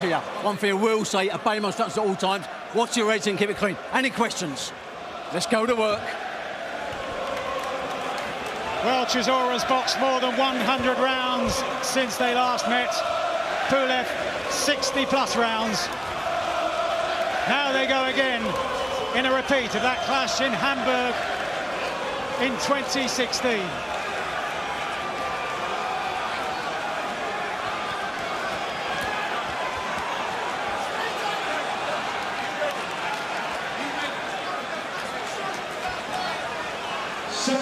Here, one thing I will say, obey my instructions at all times. Watch your rating, keep it clean. Any questions? Let's go to work. Well, Chisora's boxed more than 100 rounds since they last met. Pulev, 60+ rounds. Now they go again in a repeat of that clash in Hamburg in 2016. Well,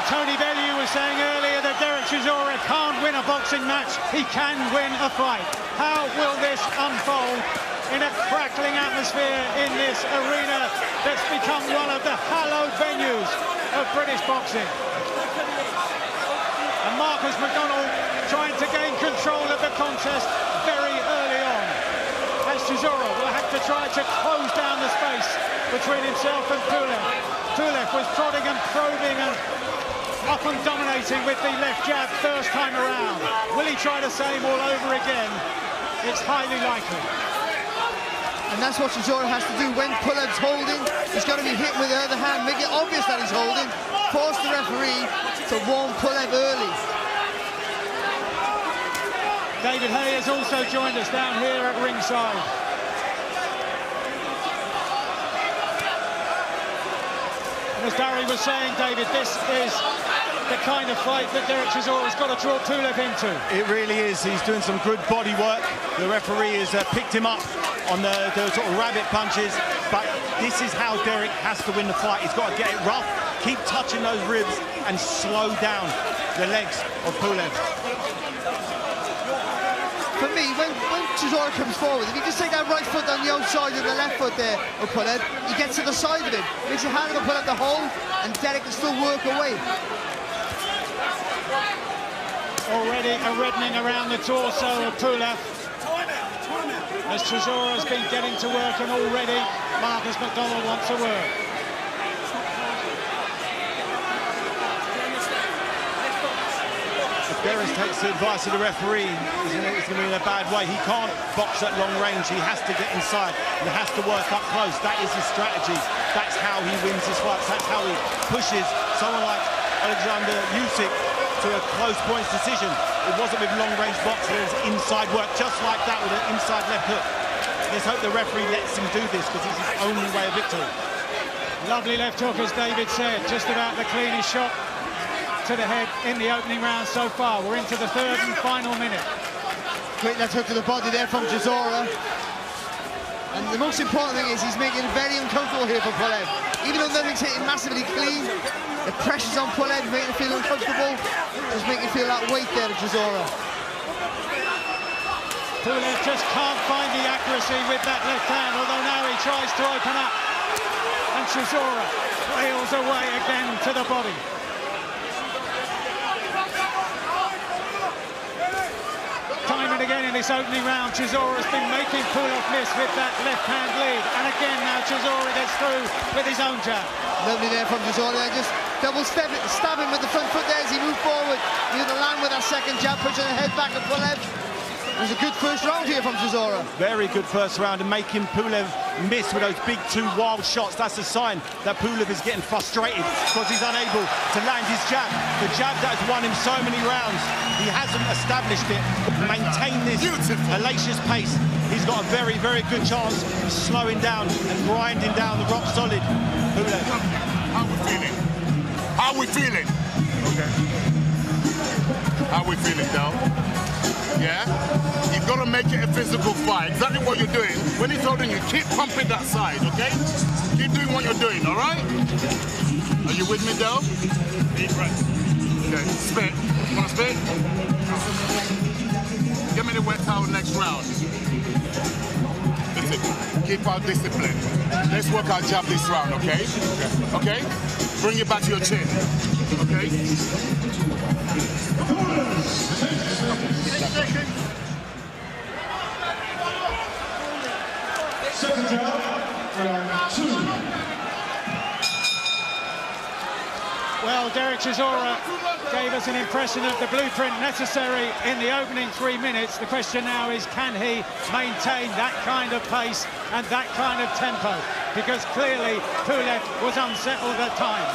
Tony Bellew was saying earlier that Derek Chisora can't win a boxing match, he can win a fight. How will this unfold in a crackling atmosphere in this arena that's become one of the hallowed venues of British boxing? And Marcus McDonald trying to gain control of the contest very early on, as Chisora will have to try to close down the space between himself and Pulev. Pulev was prodding and probing and often dominating with the left jab first time around. Will he try the same all over again? It's highly likely. And that's what Chisora has to do when Pulev's holding. He's got to be hit with the other hand, make it obvious that he's holding, force the referee to warn Pulev early. David Hay has also joined us down here at ringside. As Barry was saying, David, this is the kind of fight that Derek Chisora's got to draw Pulev into. It really is. He's doing some good body work. The referee has picked him up on the sort of rabbit punches, but this is how Derek has to win the fight. He's got to get it rough, keep touching those ribs, and slow down the legs of Pulev. For me, when Chisora comes forward, if he just take that right foot on the outside of the left foot there of Pulev, he gets to the side of it, makes it harder to pull out the hole, and Derek can still work away. Already a reddening around the torso of Pulev, as Chisora's been getting to work, and already Marcus McDonald wants to work. If Derek takes the advice of the referee, he's going to be in a bad way. He can't box at long range. He has to get inside. He has to work up close. That is his strategy. That's how he wins his fights. That's how he pushes someone like Alexander Usyk to a close points decision. It wasn't with long-range boxing. It was inside work, just like that, with an inside left hook. Let's hope the referee lets him do this, because it's his only way of victory. Lovely left hook, as David said, just about the cleanest shot to the head in the opening round so far. We're into the third and final minute. Great left hook to the body there from Chisora. And the most important thing is he's making it very uncomfortable here for Pulev. Even though nothing's hitting massively clean, the pressure's on Pulev, making him feel uncomfortable. Just making him feel that weight there to Chisora. Pulev just can't find the accuracy with that left hand, although now he tries to open up. And Chisora flails away again to the body. Time and again in this opening round, Chisora's been making Pulev miss with that left-hand lead. And again now Chisora gets through with his own jab. Lovely there from Chisora. Just double stab him with the front foot there as he moved forward. He had to land with that second jab, pushing the head back of Pulev. It was a good first round here from Chisora. Very good first round, and making Pulev miss with those big two wild shots. That's a sign that Pulev is getting frustrated because he's unable to land his jab. The jab that has won him so many rounds. He hasn't established it, maintained this hellacious pace. He's got a very, very good chance of slowing down and grinding down the rock solid Pulev. How we feeling? How we feeling? Okay. How we feeling, Del? Yeah? You've got to make it a physical fight. Exactly what you're doing. When he's holding you, keep pumping that side, okay? Keep doing what you're doing, all right? Are you with me, Del? Deep breath. Okay, spit. You want to spit? Give me the wet towel next round. Listen, keep our discipline. Let's work our jab this round, okay? Okay? Bring it back to your chin, okay? Second round, round 2. Well, Derek Derek Chisora gave us an impression of the blueprint necessary in the opening 3 minutes. The question now is, can he maintain that kind of pace and that kind of tempo? Because clearly Pulev was unsettled at times.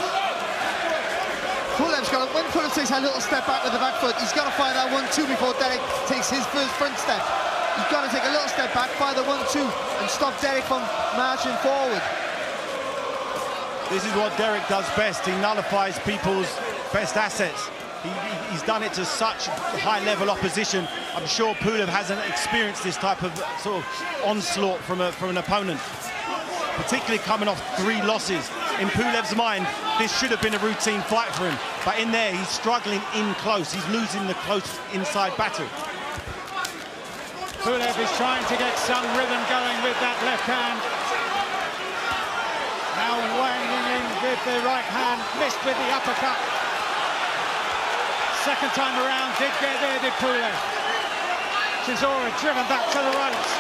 Pulev's got to, when Pulev takes a little step back with the back foot, he's got to find that 1-2 before Derek takes his first front step. He's got to take a little step back, fire the 1-2 and stop Derek from marching forward. This is what Derek does best. He nullifies people's best assets. He's done it to such high-level opposition. I'm sure Pulev hasn't experienced this type of sort of onslaught from an opponent, particularly coming off 3 losses. In Pulev's mind, this should have been a routine fight for him, but in there, he's struggling in close. He's losing the close inside battle. Pulev is trying to get some rhythm going with that left hand. Now wanging in with the right hand, missed with the uppercut. Second time around, did get there, did Pulev. Chisora driven back to the ropes.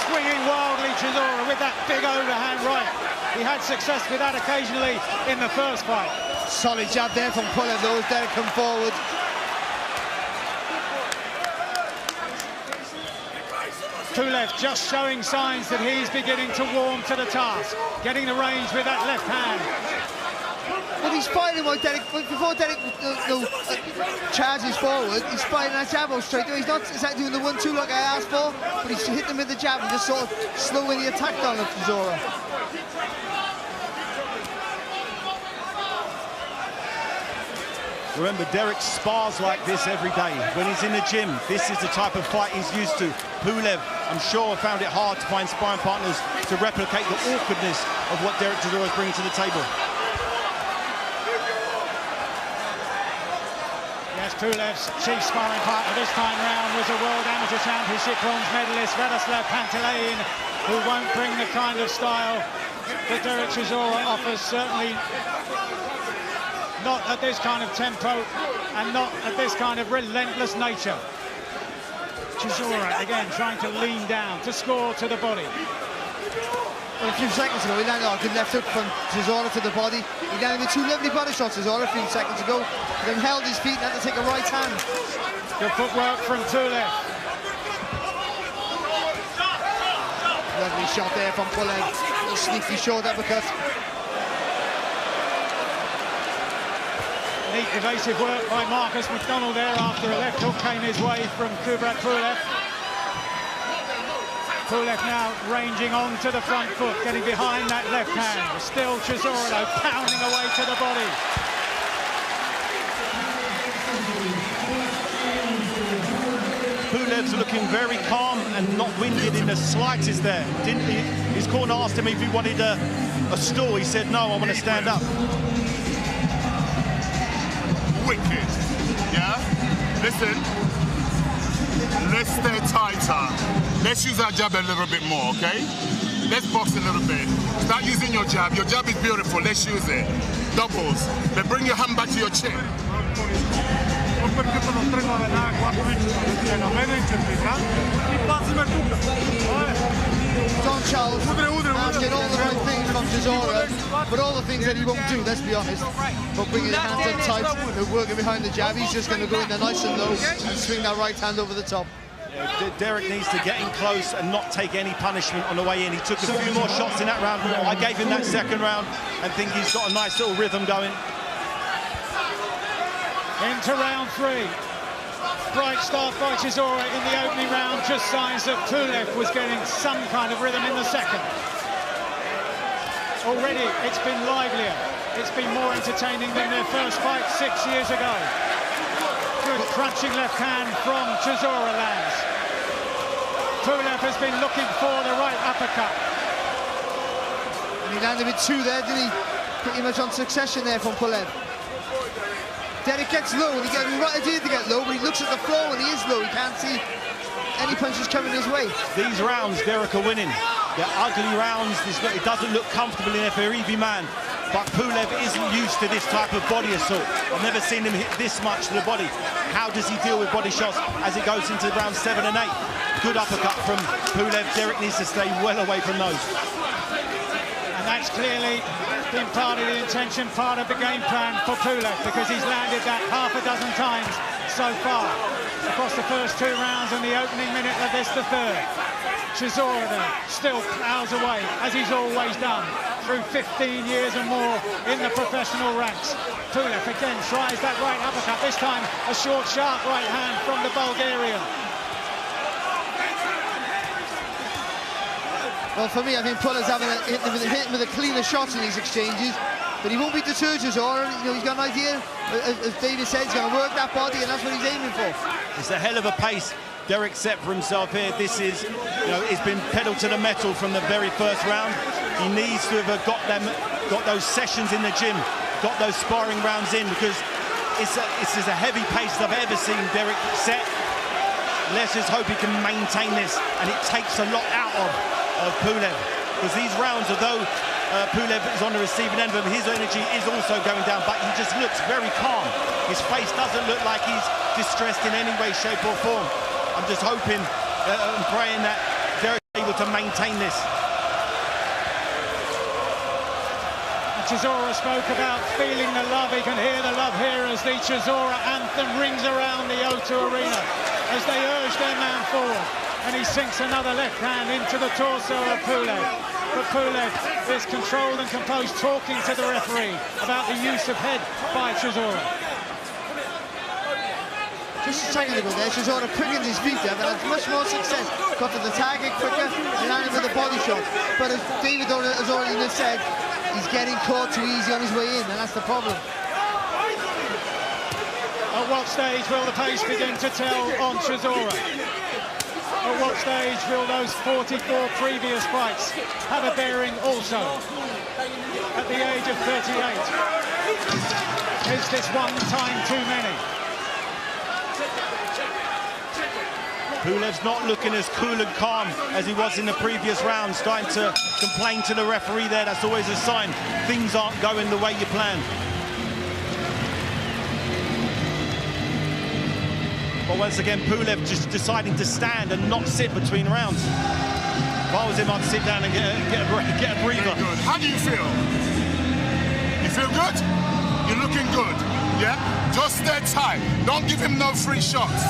Swinging wildly, Chisora with that big overhand right. He had success with that occasionally in the first fight. Solid jab there from Pulev, though, as Derek come forward. Pulev just showing signs that he's beginning to warm to the task, getting the range with that left hand. Well, he's fighting while Derek, before Derek charges forward, he's fighting that jab out straight. He's not exactly doing the 1-2 like I asked for, but he's hitting him with the jab and just sort of slowing the attack down of Chisora. Remember, Derek spars like this every day. When he's in the gym, this is the type of fight he's used to. Pulev, I'm sure, found it hard to find sparring partners to replicate the awkwardness of what Derek Chisora is bringing to the table. Yes, Pulev's chief sparring partner this time round was a World Amateur Championship bronze medalist, Radoslav Pantelein, who won't bring the kind of style that Derek Chisora offers, certainly not at this kind of tempo and not at this kind of relentless nature. Chisora again trying to lean down to score to the body. Well, a few seconds ago, he landed a good left hook from Chisora to the body. He landed with 2 lovely body shots, Chisora, a few seconds ago. Then held his feet and had to take a right hand. Good footwork from Pulev. Lovely shot there from Pulev. A little sneaky short uppercut. Neat evasive work by Marcus McDonald there after a left hook came his way from Kubrat Pulev. Pulev now ranging on to the front foot, getting behind that left hand. Still Chisora pounding away to the body. Pulev's looking very calm and not winded in the slightest there. His corner asked him if he wanted a stool. He said, no, I want to stand up. Wicked, yeah? Listen, let's stay tighter. Let's use our jab a little bit more, okay? Let's box a little bit. Start using your jab. Your jab is beautiful. Let's use it. Doubles. Then bring your hand back to your chin. John Charles asking all the right things from Chisora, but all the things that he won't do, let's be honest. But bringing his hands in tight and working behind the jab, he's just going to go in there nice and low and swing that right hand over the top. Yeah, Derek needs to get in close and not take any punishment on the way in. He took a few more shots in that round. I gave him that second round and think he's got a nice little rhythm going. Into round 3. Bright start by Chisora in the opening round, just signs that Pulev was getting some kind of rhythm in the second. Already it's been livelier, it's been more entertaining than their first fight 6 years ago. Good crunching left hand from Chisora lands. Pulev has been looking for the right uppercut. And he landed with 2 there, didn't he? Pretty much on succession there from Pulev. Derek gets low, and he gets the right idea to get low, but he looks at the floor when he is low. He can't see any punches coming his way. These rounds, Derek are winning. They're ugly rounds. It doesn't look comfortable in there for every man. But Pulev isn't used to this type of body assault. I've never seen him hit this much to the body. How does he deal with body shots as it goes into round 7 and 8? Good uppercut from Pulev. Derek needs to stay well away from those. And that That's clearly been part of the intention, part of the game plan for Pulev, because he's landed that half a dozen times so far across the first 2 rounds and the opening minute of this, the third. Chisora then still plows away, as he's always done, through 15 years and more in the professional ranks. Pulev again tries that right uppercut, this time a short, sharp right hand from the Bulgarian. Well, for me, I think Pulev's having hit him with a cleaner shots in these exchanges, but he won't be deterred, Chisora. You know, he's got an idea, as David said, he's going to work that body, and that's what he's aiming for. It's a hell of a pace Derek set for himself here. This is, you know, it's been pedal to the metal from the very first round. He needs to have got those sessions in the gym, got those sparring rounds in, because it's as a heavy pace as I've ever seen Derek set. Let's just hope he can maintain this, and it takes a lot out of Pulev, because these rounds, although Pulev is on the receiving end of him, his energy is also going down, but he just looks very calm. His face doesn't look like he's distressed in any way, shape or form. I'm just hoping and praying that Derek's able to maintain this. Chisora spoke about feeling the love. He can hear the love here as the Chisora anthem rings around the O2 Arena as they urge their man forward. And he sinks another left hand into the torso of Pulev. But Pulev is controlled and composed, talking to the referee about the use of head by Chisora. Just a second ago there, Chisora quickened his feet there, but had much more success. Got to the target quicker and landed with a body shot. But as David has already just said, he's getting caught too easy on his way in, and that's the problem. At what stage will the pace begin to tell on Chisora? At what stage will those 44 previous fights have a bearing also? At the age of 38. Is this one time too many? Pulev's not looking as cool and calm as he was in the previous round, starting to complain to the referee there. That's always a sign things aren't going the way you planned. But once again, Pulev just deciding to stand and not sit between rounds. If I was him, I'd sit down and get a breather. How do you feel? You feel good? You're looking good, yeah? Just stay tight. Don't give him no free shots,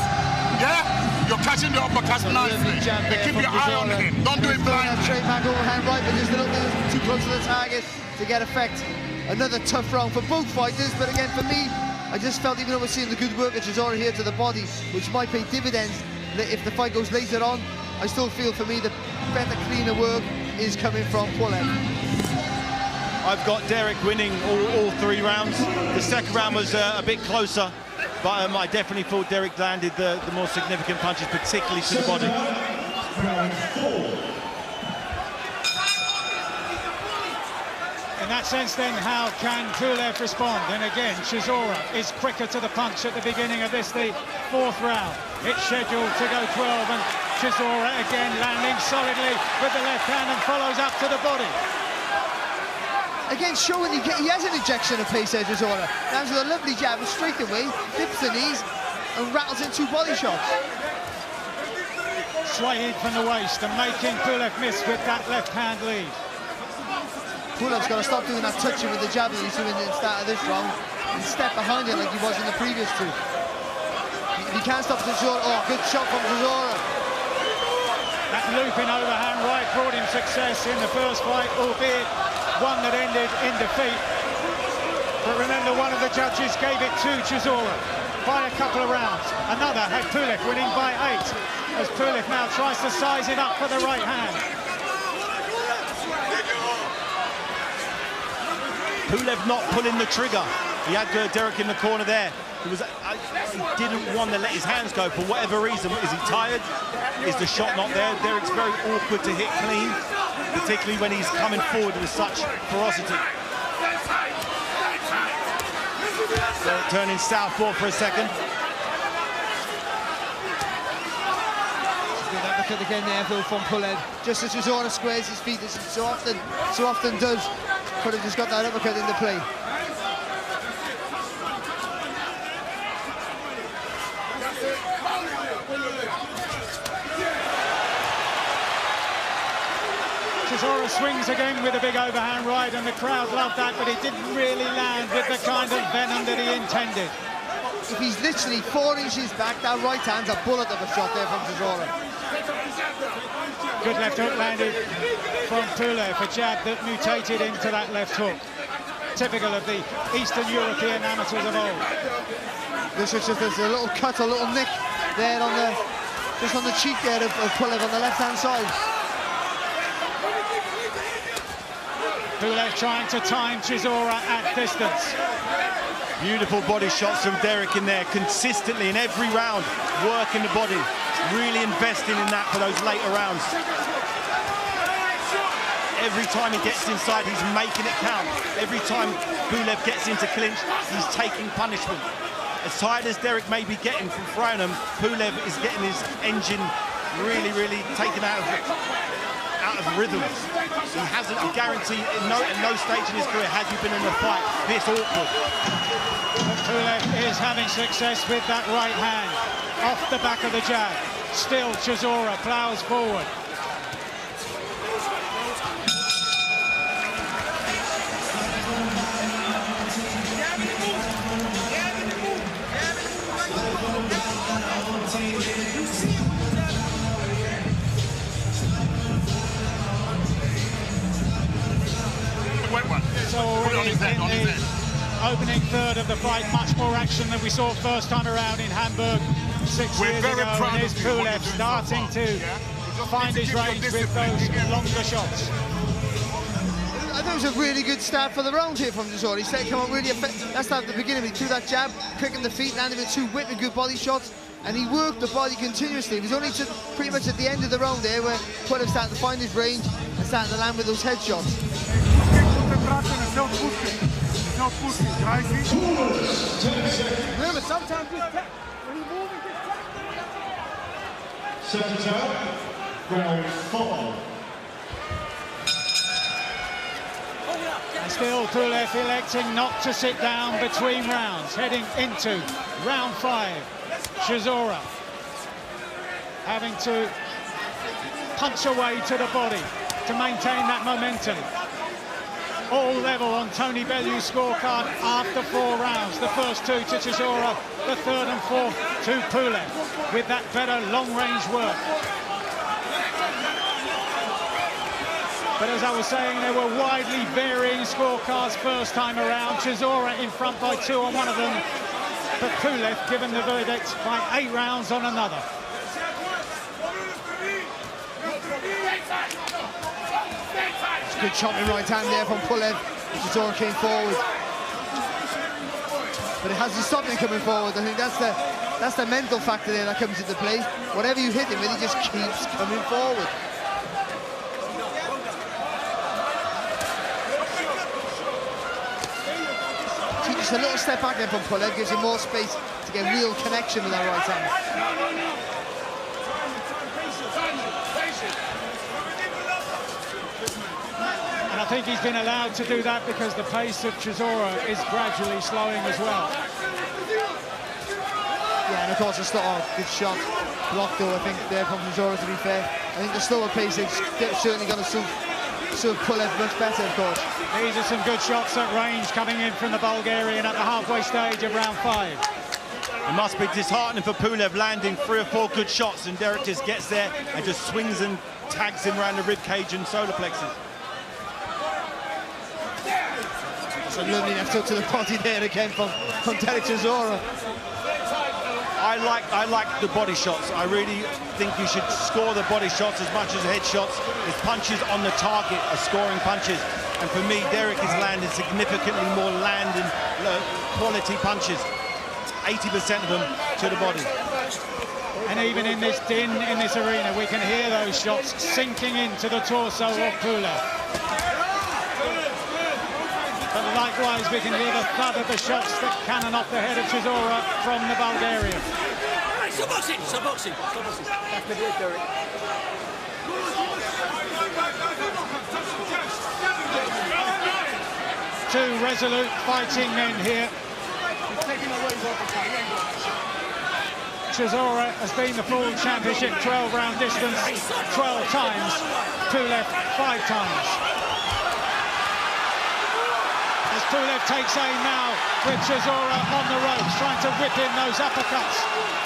yeah? You're catching the uppercut nicely. Keep your eye on him. Don't do it blindly. Trademark overhand right, but just a little bit too close to the target to get effect. Another tough round for both fighters, but again, for me, I just felt, even though we're seeing the good work that Chisora here to the body, which might pay dividends if the fight goes later on, I still feel, for me, the better, cleaner work is coming from Pulev. I've got Derek winning all 3 rounds. The second round was a bit closer, but I definitely thought Derek landed the more significant punches, particularly to the body. In that sense, then, how can Pulev respond? And again, Chisora is quicker to the punch at the beginning of this, the 4th round. It's scheduled to go 12, and Chisora again landing solidly with the left hand and follows up to the body. Again, showing he has an injection of pace there, Chisora. Lands with a lovely jab and straight away, dips the knees and rattles in 2 body shots. Swaying from the waist and making Pulev miss with that left hand lead. Pulev's got to stop doing that touching with the jab that he's doing at the start of this round and step behind it like he was in the previous 2. If he can't stop Chisora, oh, good shot from Chisora. That looping overhand right brought him success in the first fight, albeit one that ended in defeat. But remember, one of the judges gave it to Chisora by a couple of rounds. Another had Pulev winning by 8, as Pulev now tries to size it up for the right hand. Pulev not pulling the trigger. He had Derek in the corner there. He didn't want to let his hands go for whatever reason. Is he tired? Is the shot not there? Derek's very awkward to hit clean, particularly when he's coming forward with such ferocity. Derek turning southpaw for a second. Good uppercut again there from Pulev. Just as Chisora squares his feet, as he so often does. Pulev just got that uppercut into play. Chisora swings again with a big overhand right, and the crowd loved that, but it didn't really land with the kind of venom that he intended. If he's literally 4 inches back, that right hand's a bullet of a shot there from Chisora. Good left hook landed from Pulev, a jab that mutated into that left hook. Typical of the Eastern European amateurs of old. This is just there's a little cut, a little nick there on the, just on the cheek there of Pulev on the left-hand side. Pulev trying to time Chisora at distance. Beautiful body shots from Derek in there, consistently in every round, working the body, really investing in that for those later rounds. Every time he gets inside, he's making it count. Every time Pulev gets into clinch, he's taking punishment. As tired as Derek may be getting from throwing him, Pulev is getting his engine really taken out of rhythm. He hasn't, I guarantee, at no stage in his career has he been in a fight this awkward. Pulev is having success with that right hand, off the back of the jab. Still, Chisora plows forward. So already in the opening third of the fight, much more action than we saw first time around in Hamburg 6 years ago. And here's Pulev starting to find his range with those longer shots. I thought it was a really good start for the round here from Chisora. He said, come on, really effective. That's at the beginning. He threw that jab, picking the feet, landing with 2 whipping good body shots, and he worked the body continuously. It was only pretty much at the end of the round there where Pulev started to find his range and starting to land with those headshots. Remember, sometimes when you move, it gets Second out, round 4. And still Pulev electing not to sit down between rounds, heading into round 5. Chisora having to punch away to the body to maintain that momentum. All level on Tony Bellew's scorecard after 4 rounds. The first 2 to Chisora, the third and fourth to Pulev, with that better long-range work. But as I was saying, there were widely varying scorecards first time around. Chisora in front by 2 on one of them, but Pulev given the verdict by 8 rounds on another. Good chopping right hand there from Pulev. Chisora came forward, but it hasn't stopped him coming forward. I think that's the mental factor there that comes into play. Whatever you hit him with, he just keeps coming forward. See, just a little step back there from Pulev gives him more space to get real connection with that right hand. I think he's been allowed to do that because the pace of Chisora is gradually slowing as well. Yeah, and of course, good shot. Blocked though, I think, there from Chisora, to be fair. I think the slower pace is certainly going to suit Pulev much better, of course. These are some good shots at range coming in from the Bulgarian at the halfway stage of round 5. It must be disheartening for Pulev landing 3 or 4 good shots, and Derek just gets there and just swings and tags him around the rib cage and solar plexus. It's a lovely left hook to the body there again from Derek Chisora. I like the body shots. I really think you should score the body shots as much as head shots. His punches on the target are scoring punches. And for me, Derek is landing significantly more quality punches. 80% of them to the body. And even in this din, in this arena, we can hear those shots sinking into the torso of Pulev. But likewise, we can hear the thud of the shots that cannon off the head of Chisora from the Bulgarian. Stop boxing. That's the bit, Derek. 2 resolute fighting men here. Chisora has been the full championship 12-round distance 12 times, Pulev 5 times. As Pulev takes aim now with Chisora on the ropes, trying to whip in those uppercuts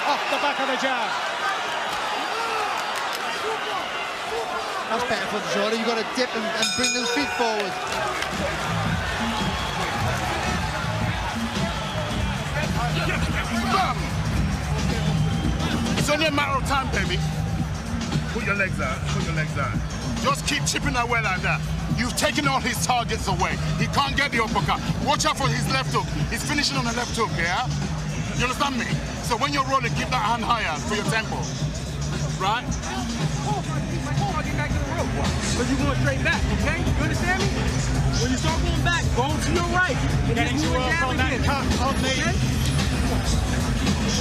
off the back of the jab. That's better for Chisora. You've got to dip and bring those feet forward. It's only a matter of time, baby. Put your legs out. Put your legs out. Just keep chipping away like that. You've taken all his targets away. He can't get the uppercut. Watch out for his left hook. He's finishing on the left hook, yeah? You understand me? So when you're rolling, keep that hand higher for your tempo. Right? But you're going straight back, okay? You understand me? When you start going back, go to your right. Getting to work on that cut on the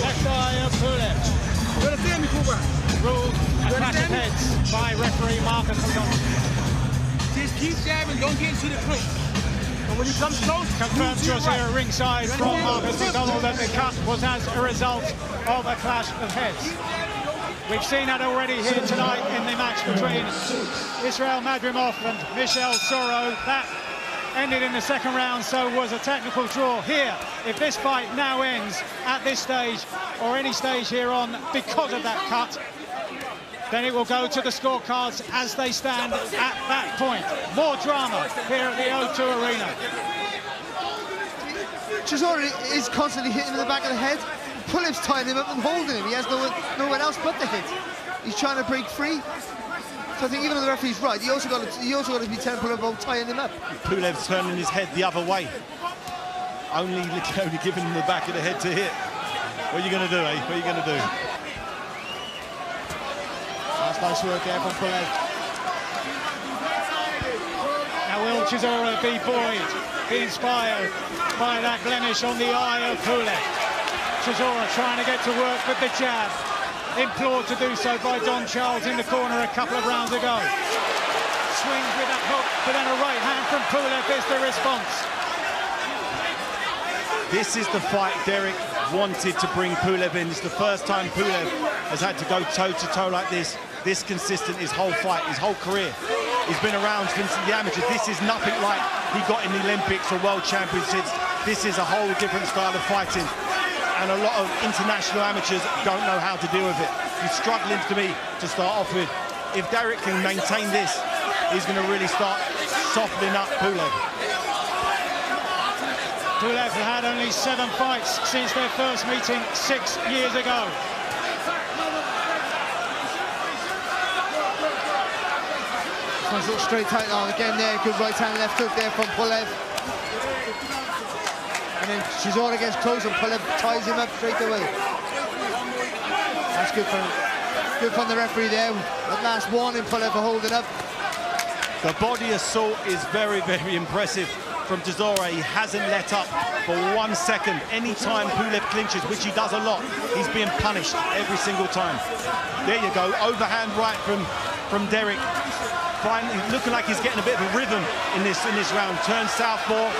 left eye of Pulev. You understand me, Kubrat? Ruled a clash of heads by referee Marcus McDonald. Just keep jabbing, don't get into the clinch. And when he comes close, Confirmed to us here at ringside from Marcus McDonald that the cut was as a result of a clash of heads. We've seen that already here tonight in the match between Israel Madrimov and Michel Soro. That ended in the second round, so was a technical draw. Here, if this fight now ends at this stage or any stage here on because of that cut, then it will go to the scorecards as they stand at that point. More drama here at the O2 Arena. Chisora is constantly hitting him in the back of the head. Pulev's tying him up and holding him. He has nowhere else but the hit. He's trying to break free. So I think even though the referee's right, he also got to be telling Pulev about tying him up. Pulev's turning his head the other way. Only giving him the back of the head to hit. What are you going to do, eh? What are you going to do? That's nice work there from Pulev. Now will Chisora be buoyed, be inspired by that blemish on the eye of Pulev? Chisora trying to get to work with the jab. Implored to do so by Don Charles in the corner a couple of rounds ago. Swings with that hook, but then a right hand from Pulev is the response. This is the fight Derek wanted to bring Pulev in. It's the first time Pulev has had to go toe-to-toe like this consistent his whole fight, his whole career. He's been around since the amateurs. This is nothing like he got in the Olympics or World Championships. This is a whole different style of fighting. And a lot of international amateurs don't know how to deal with it. He's struggling to me to start off with. If Derek can maintain this, he's going to really start softening up Pulev. Pulev had only 7 fights since their first meeting 6 years ago. Nice little straight tight on again there. Good right hand, left hook there from Pulev. And then Chisora gets close and Pulev ties him up straight away. That's good from the referee there. That last warning, Pulev for holding up. The body assault is very, very impressive from Chisora. He hasn't let up for 1 second. Any time Pulev clinches, which he does a lot, he's being punished every single time. There you go, overhand right from Derek. Finally, looking like he's getting a bit of a rhythm in this round. Turn southpaw.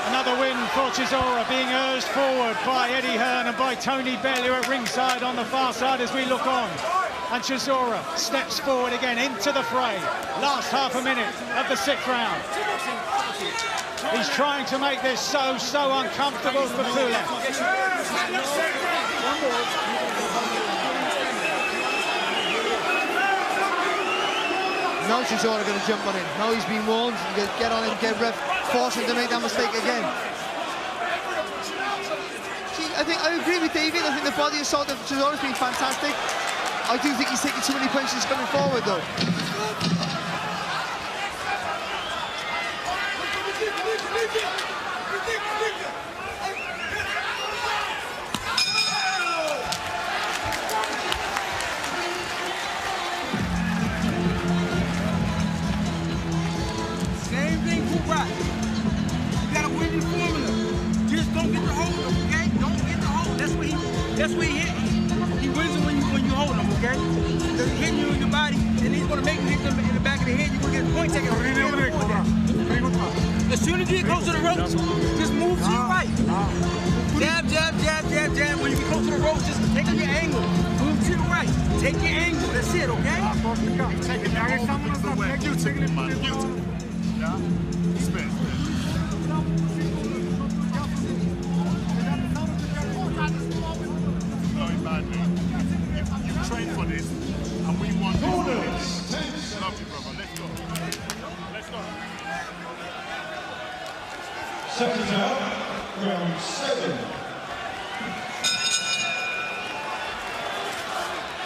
Another win for Chisora, being urged forward by Eddie Hearn and by Tony Bellew at ringside on the far side as we look on. And Chisora steps forward again into the fray. Last half a minute of the 6th round. He's trying to make this so uncomfortable for Pulev. Now Chisora going to jump on him. Now he's been warned. He's going to get on him, get ref, force him to make that mistake again. See, I agree with David. I think the body assault of Chisora's been fantastic. I do think he's taking too many punches coming forward, though. Same thing, Kubrat. You got a winning formula. Just don't get the hold of him, okay? Don't get the hold. That's what he hit. He wins it when you hold him, okay? Because he's hitting you in the body, and he's gonna make you hit them in the back of the head. You're gonna get a point taken. As soon as you get close to the ropes, just move to your right. Jab, jab, jab, jab, jab. When you get close to the ropes, just take your angle. Move to the right. Take your angle. That's it, okay? Take it down. You took it, man. You took it. Yeah? Spin. Going badly. You've trained for this, and we want this. Love you, brother. Let's go. Let's go. Second round, round 7.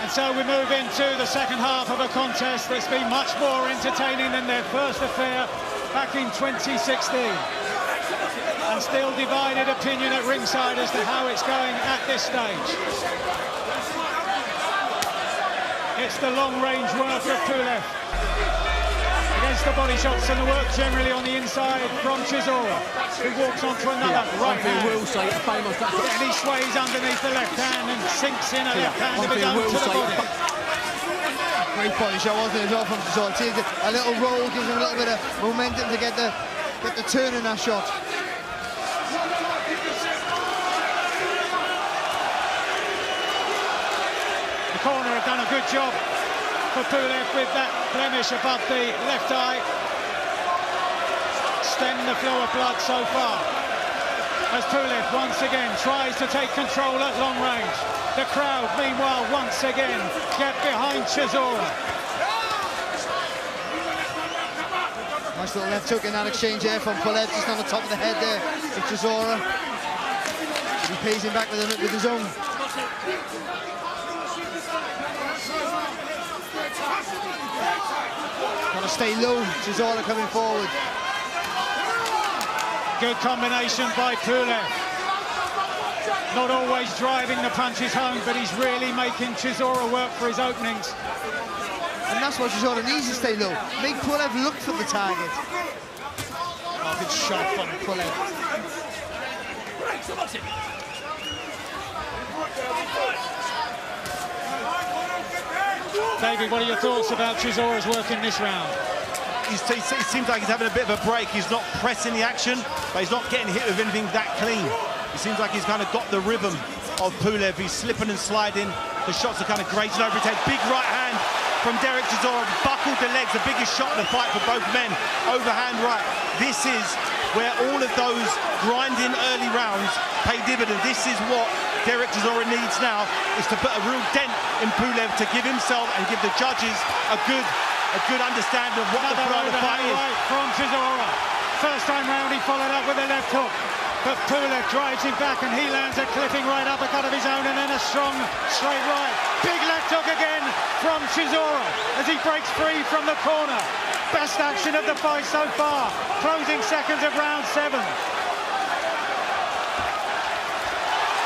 And so we move into the second half of a contest that's been much more entertaining than their first affair back in 2016. And still divided opinion at ringside as to how it's going at this stage. It's the long-range work of Pulev against the body shots and the work generally on the inside from Chisora, who walks onto another right hand. Will say a famous And he sways underneath the left hand and sinks in a left hand of his own to the body. Great body shot, wasn't it, as well from Chisora? A little roll gives him a little bit of momentum to get the turn in that shot. The corner have done a good job for Pulev with that blemish above the left eye. Stem the flow of blood so far. As Pulev once again tries to take control at long range. The crowd, meanwhile, once again get behind Chisora. Nice little left hook in that exchange there from Pulev, just on the top of the head there with Chisora. He pays him back with his own. Got to stay low, Chisora coming forward. Good combination by Pulev. Not always driving the punches home, but he's really making Chisora work for his openings. And that's what Chisora needs to stay low. Make Pulev look for the target. Oh, good shot from Pulev. David, what are your thoughts about Chisora's work in this round? It seems like he's having a bit of a break. He's not pressing the action, but he's not getting hit with anything that clean. It seems like he's kind of got the rhythm of Pulev. He's slipping and sliding. The shots are kind of grazing over his head. Big right hand from Derek Chisora. Buckled the legs. The biggest shot in the fight for both men. Overhand right. This is where all of those grinding early rounds pay dividends. This is what Derek Chisora needs now, is to put a real dent in Pulev to give himself and give the judges a good understanding of what the flow of the fight is. Right from Chisora. First time round he followed up with a left hook, but Pulev drives him back and he lands a clipping right uppercut of his own and then a strong straight right. Big left hook again from Chisora as he breaks free from the corner. Best action of the fight so far. Closing seconds of round 7.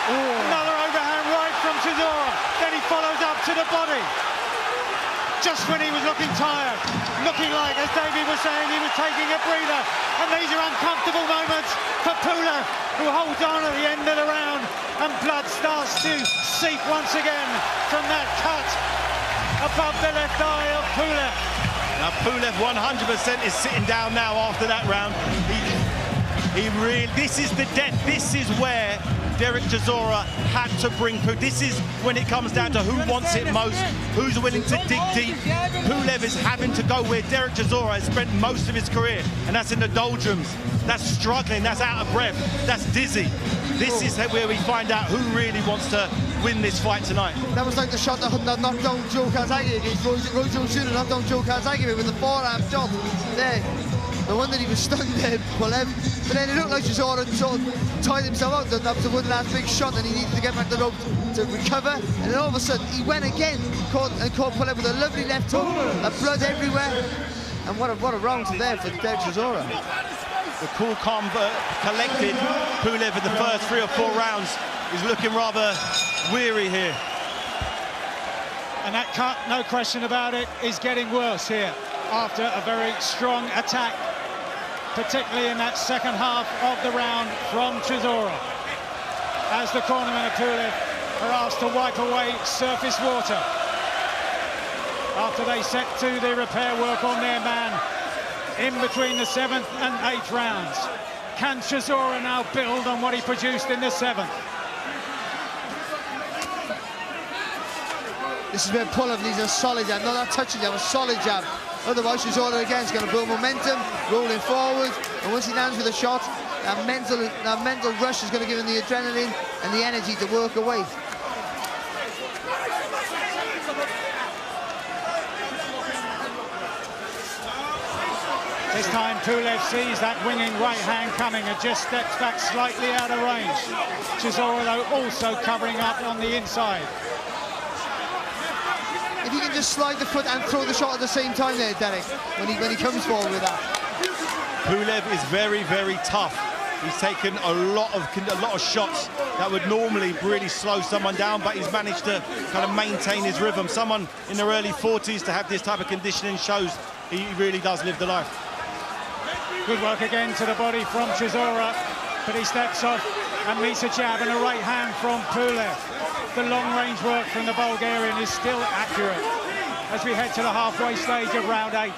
Another overhand right from Chisora. Then he follows up to the body. Just when he was looking tired, looking like, as Davey was saying, he was taking a breather. And these are uncomfortable moments for Pulev, who holds on at the end of the round. And blood starts to seep once again from that cut above the left eye of Pulev. Now Pulev 100% is sitting down now after that round. This is the dent. This is where Derek Chisora had to bring Pulev. This is when it comes down to who wants it most, who's willing to dig deep. Pulev is having to go where Derek Chisora has spent most of his career, and that's in the doldrums. That's struggling, that's out of breath, that's dizzy. This is where we find out who really wants to win this fight tonight. That was like the shot that knocked down Joe Calzaghe against Rojo Shooter, knocked down Joe Calzaghe with the forearm shot there. No wonder he was stunned there, Pulev. But then it looked like Chisora sort of tied himself out. That was the one last big shot and he needed to get back the rope to recover. And then all of a sudden, he went again, caught Pulev with a lovely left hook, blood everywhere. And what a round there for Derek Chisora. The cool, calm, collected Pulev in the first 3 or 4 rounds is looking rather weary here. And that cut, no question about it, is getting worse here after a very strong attack, particularly in that second half of the round from Chisora. As the cornermen of Pulev are asked to wipe away surface water after they set to the repair work on their man in between the 7th and 8th rounds. Can Chisora now build on what he produced in the 7th? This is where Pulev needs a solid jab, not a touching jab, a solid jab. Otherwise, Chisora again is going to build momentum, rolling forward, and once he lands with a shot, that mental rush is going to give him the adrenaline and the energy to work away. This time Pulev sees that winging right hand coming and just steps back slightly out of range. Chisora, though, also covering up on the inside. If he can just slide the foot and throw the shot at the same time there, Derek, when he comes forward with that. Pulev is very, very tough. He's taken a lot of shots that would normally really slow someone down, but he's managed to kind of maintain his rhythm. Someone in their early 40s to have this type of conditioning shows he really does live the life. Good work again to the body from Chisora, but he steps off and meets a jab and a right hand from Pulev. The long-range work from the Bulgarian is still accurate as we head to the halfway stage of round 8.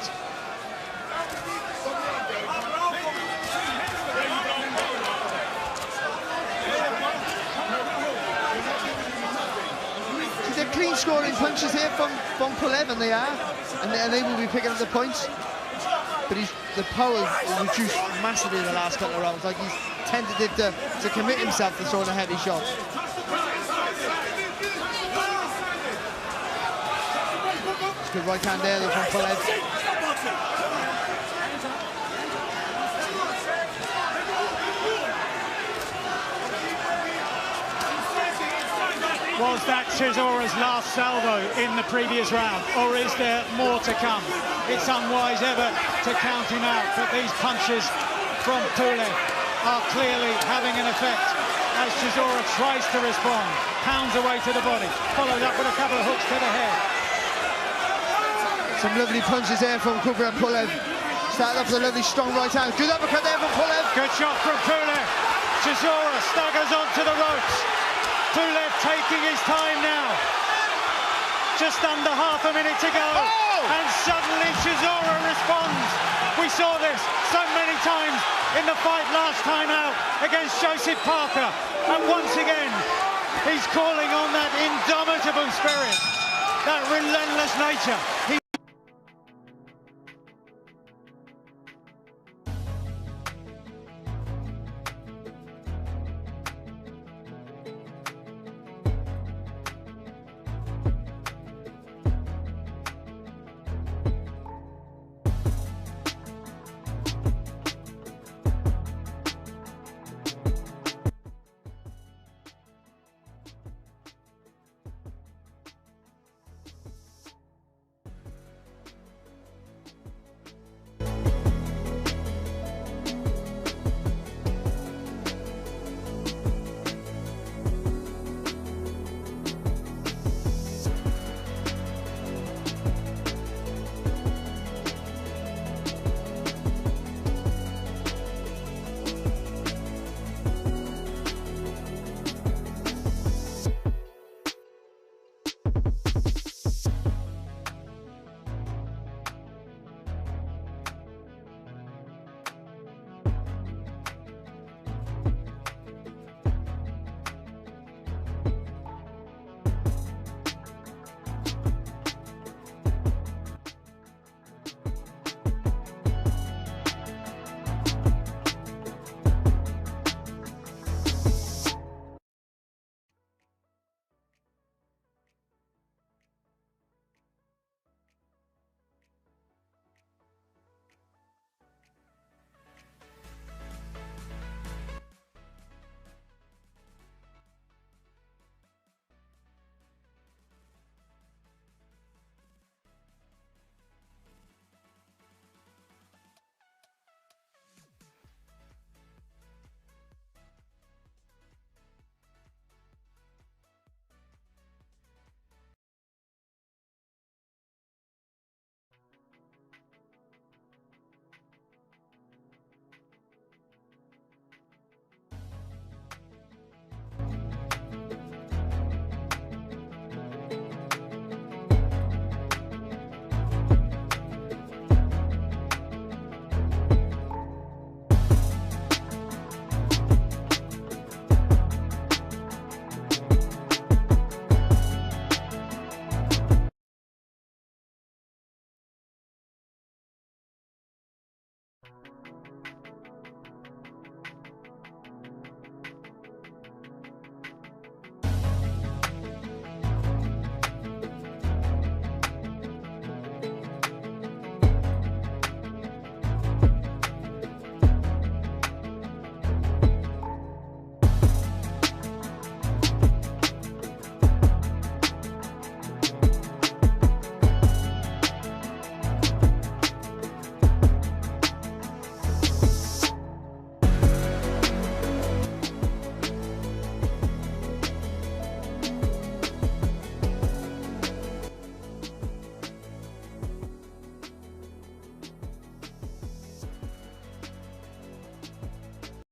They're clean scoring punches here from Pulev, and they are, and they will be picking up the points. But the power reduced massively in the last couple of rounds. Like he's tentative to commit himself to throwing a heavy shot. Good right hand there though from Pulev. Was that Chisora's last salvo in the previous round, or is there more to come? It's unwise ever to count him out, but these punches from Pulev are clearly having an effect as Chisora tries to respond, pounds away to the body, followed up with a couple of hooks to the head. Some lovely punches there from Kubrat Pulev. Started off with a lovely strong right hand. Good uppercut there from Pulev. Good shot from Pulev. Chisora staggers onto the ropes. Pulev taking his time now. Just under half a minute to go. And suddenly Chisora responds. We saw this so many times in the fight last time out against Joseph Parker. And once again, he's calling on that indomitable spirit, that relentless nature.